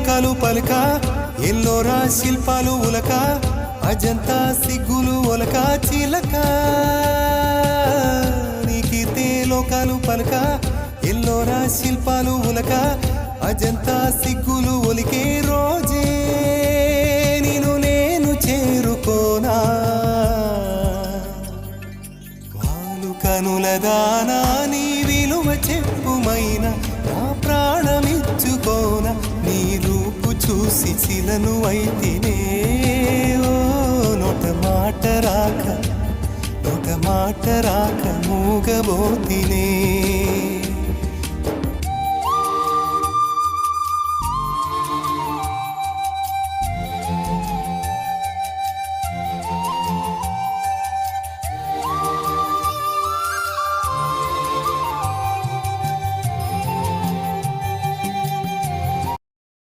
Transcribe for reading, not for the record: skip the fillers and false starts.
లోకాలు పలుక ఎల్లోరా శిల్పాలు ఉలక అజంతా సిగ్గులు ఒలక చిలక నీ కీర్తే లోకాలు పలుక ఎల్లోరా శిల్పాలు ఉలక అజంతా సిగ్గులు ఒలికే రోజే నిన్ను నేను చేరుకోనా వాలు కనుల దానా నీ విలువ చెప్పుమైనా నా ప్రాణమిచ్చుకోనా నీ రూపు చూసి చిలను అయితేనే ఓ నోట మాట రాక మూగబోతినే